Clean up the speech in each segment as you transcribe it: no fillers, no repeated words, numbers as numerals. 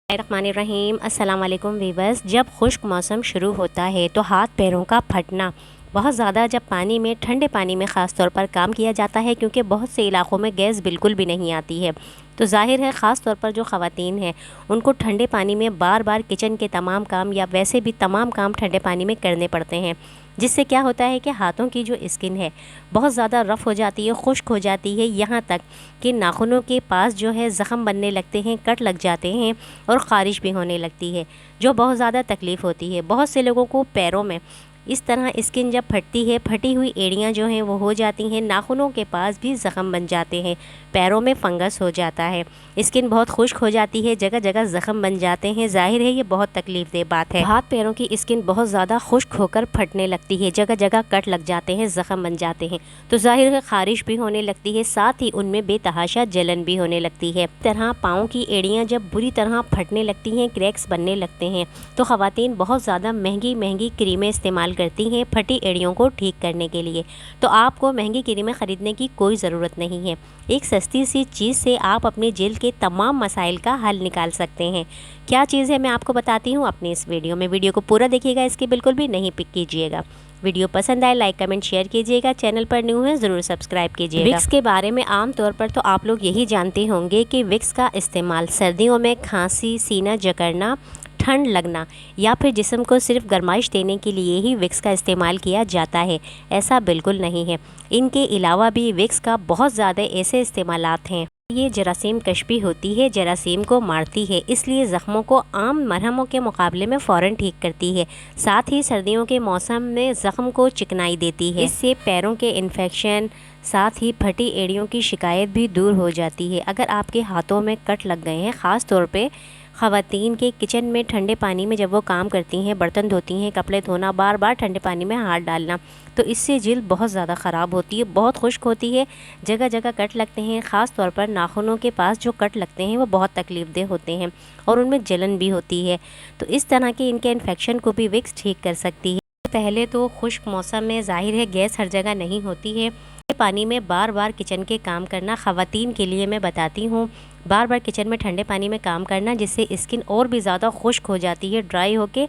रहीम अस्सलाम वालेकुम वीवर्स। जब खुश्क मौसम शुरू होता है तो हाथ पैरों का फटना बहुत ज़्यादा, जब पानी में, ठंडे पानी में ख़ास तौर पर काम किया जाता है, क्योंकि बहुत से इलाक़ों में गैस बिल्कुल भी नहीं आती है। तो ज़ाहिर है ख़ास तौर पर जो ख़वातीन हैं उनको ठंडे पानी में बार बार किचन के तमाम काम या वैसे भी तमाम काम ठंडे पानी में करने पड़ते हैं, जिससे क्या होता है कि हाथों की जो स्किन है बहुत ज़्यादा रफ़ हो जाती है, खुश्क हो जाती है, यहाँ तक कि नाखूनों के पास जो है ज़ख़म बनने लगते हैं, कट लग जाते हैं और ख़ारिश भी होने लगती है, जो बहुत ज़्यादा तकलीफ़ होती है। बहुत से लोगों को पैरों में इस तरह स्किन जब फटती है, फटी हुई एड़ियाँ जो हैं वो हो जाती हैं, नाखूनों के पास भी ज़ख़म बन जाते हैं, पैरों में फंगस हो जाता है, स्किन बहुत खुश्क हो जाती है, जगह जगह ज़ख़म बन जाते हैं। ज़ाहिर है ये बहुत तकलीफ़देह बात है। हाथ पैरों की स्किन बहुत ज़्यादा खुश्क होकर फटने लगती है, जगह जगह कट लग जाते हैं, ज़ख़म बन जाते हैं, तो ज़ाहिर है ख़ारिश भी होने लगती है, साथ ही उनमें बेतहाशा जलन भी होने लगती है। तरह पाँव की एड़ियाँ जब बुरी तरह फटने लगती हैं, क्रैक्स बनने लगते हैं, तो ख़वातीन बहुत ज़्यादा महंगी महंगी क्रीमें इस्तेमाल करती हैं फटी एड़ियों को ठीक करने के लिए। तो आपको महंगी क्रीमें ख़रीदने की कोई ज़रूरत नहीं है, एक सस्ती सी चीज़ से आप अपने जिल्द के तमाम मसाइल का हल निकाल सकते हैं। क्या चीज़ है मैं आपको बताती हूँ अपनी इस वीडियो में। वीडियो को पूरा देखिएगा, इसकी बिल्कुल भी नहीं पिक कीजिएगा। वीडियो पसंद आए लाइक कमेंट शेयर कीजिएगा, चैनल पर न्यू है ज़रूर सब्सक्राइब कीजिएगा। विक्स के बारे में आम तौर पर तो आप लोग यही जानते होंगे कि विक्स का इस्तेमाल सर्दियों में खांसी, सीना जकड़ना, ठंड लगना या फिर जिस्म को सिर्फ गर्माइश देने के लिए ही विक्स का इस्तेमाल किया जाता है, ऐसा बिल्कुल नहीं है। इनके अलावा भी विक्स का बहुत ज़्यादा ऐसे इस्तेमालात हैं। ये जरासीम कश भी होती है, जरासीम को मारती है, इसलिए ज़ख्मों को आम मरहमों के मुकाबले में फ़ौरन ठीक करती है। साथ ही सर्दियों के मौसम में ज़ख्म को चिकनाई देती है, इससे पैरों के इन्फेक्शन, साथ ही फटी एड़ियों की शिकायत भी दूर हो जाती है। अगर आपके हाथों में कट लग गए हैं, ख़ास तौर पे ख़वातीन के किचन में ठंडे पानी में जब वो काम करती हैं, बर्तन धोती हैं, कपड़े धोना, बार बार ठंडे पानी में हाथ डालना, तो इससे जिल्द बहुत ज़्यादा ख़राब होती है, बहुत खुश्क होती है, जगह जगह कट लगते हैं। ख़ास तौर पर नाखूनों के पास जो कट लगते हैं वो बहुत तकलीफ़देह होते हैं और उनमें जलन भी होती है। तो इस तरह के इनके इन्फेक्शन को भी विक्स ठीक कर सकती है। पहले तो खुश्क मौसम में ज़ाहिर है गैस हर जगह नहीं होती है, पानी में बार बार किचन के काम करना ख़वातीन के लिए मैं बताती हूँ, बार बार किचन में ठंडे पानी में काम करना, जिससे स्किन और भी ज़्यादा खुश्क हो जाती है, ड्राई होके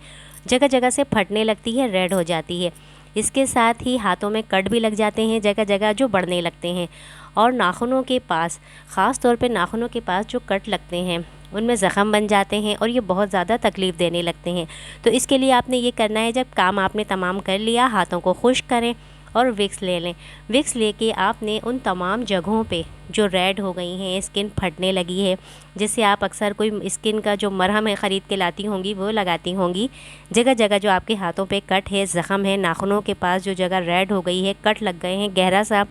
जगह जगह से फटने लगती है, रेड हो जाती है। इसके साथ ही हाथों में कट भी लग जाते हैं जगह जगह, जो बढ़ने लगते हैं, और नाखूनों के पास, ख़ास तौर पे नाखूनों के पास जो कट लगते हैं उनमें ज़ख़म बन जाते हैं और ये बहुत ज़्यादा तकलीफ़ देने लगते हैं। तो इसके लिए आपने ये करना है, जब काम आपने तमाम कर लिया, हाथों को खुश्क करें और विक्स ले लें। विक्स लेके आपने उन तमाम जगहों पे जो रेड हो गई हैं, स्किन फटने लगी है, जिससे आप अक्सर कोई स्किन का जो मरहम है ख़रीद के लाती होंगी वो लगाती होंगी, जगह जगह जो आपके हाथों पे कट है, ज़ख़म है, नाखूनों के पास जो जगह रेड हो गई है, कट लग गए हैं, गहरा सा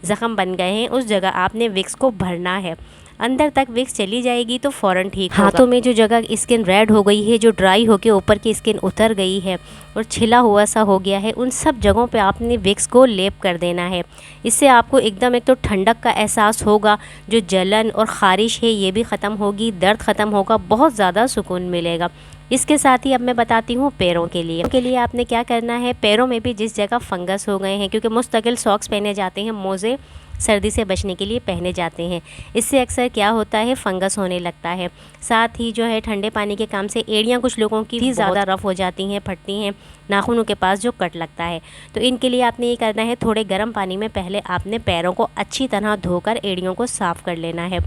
ज़ख़म बन गए हैं, उस जगह आपने विक्स को भरना है। अंदर तक विक्स चली जाएगी तो फ़ौरन ठीक होगा। हाथों में जो जगह स्किन रेड हो गई है, जो ड्राई होके ऊपर की स्किन उतर गई है और छिला हुआ सा हो गया है, उन सब जगहों पे आपने विक्स को लेप कर देना है। इससे आपको एकदम एक तो ठंडक का एहसास होगा, जो जलन और ख़ारिश है ये भी ख़त्म होगी, दर्द ख़त्म होगा, बहुत ज़्यादा सुकून मिलेगा। इसके साथ ही अब मैं बताती हूँ पैरों के लिए आपने क्या करना है। पैरों में भी जिस जगह फंगस हो गए हैं, क्योंकि मुस्तकिल सॉक्स पहने जाते हैं, मोज़े सर्दी से बचने के लिए पहने जाते हैं, इससे अक्सर क्या होता है फंगस होने लगता है। साथ ही जो है ठंडे पानी के काम से एड़ियाँ कुछ लोगों की भी ज़्यादा रफ़ हो जाती हैं, फटती हैं, नाखूनों के पास जो कट लगता है। तो इनके लिए आपने ये करना है, थोड़े गर्म पानी में पहले आपने पैरों को अच्छी तरह धोकर एड़ियों को साफ़ कर लेना है।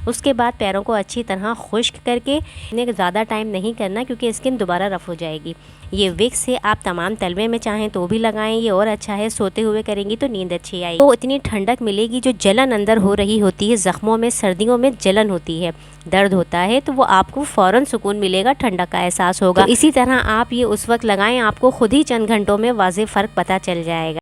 उसके बाद पैरों को अच्छी तरह खुश्क करके, इन्हें ज़्यादा टाइम नहीं करना क्योंकि स्किन दोबारा रफ़ हो जाएगी। ये विक्स से आप तमाम तलवे में चाहें तो भी लगाएं, ये और अच्छा है, सोते हुए करेंगी तो नींद अच्छी आएगी, तो इतनी ठंडक मिलेगी। जो जलन अंदर हो रही होती है ज़ख्मों में, सर्दियों में जलन होती है, दर्द होता है, तो वो आपको फ़ौरन सुकून मिलेगा, ठंडक का एहसास होगा। तो इसी तरह आप ये उस वक्त लगाएं, आपको खुद ही चंद घंटों में वाज़ेह फ़र्क पता चल जाएगा।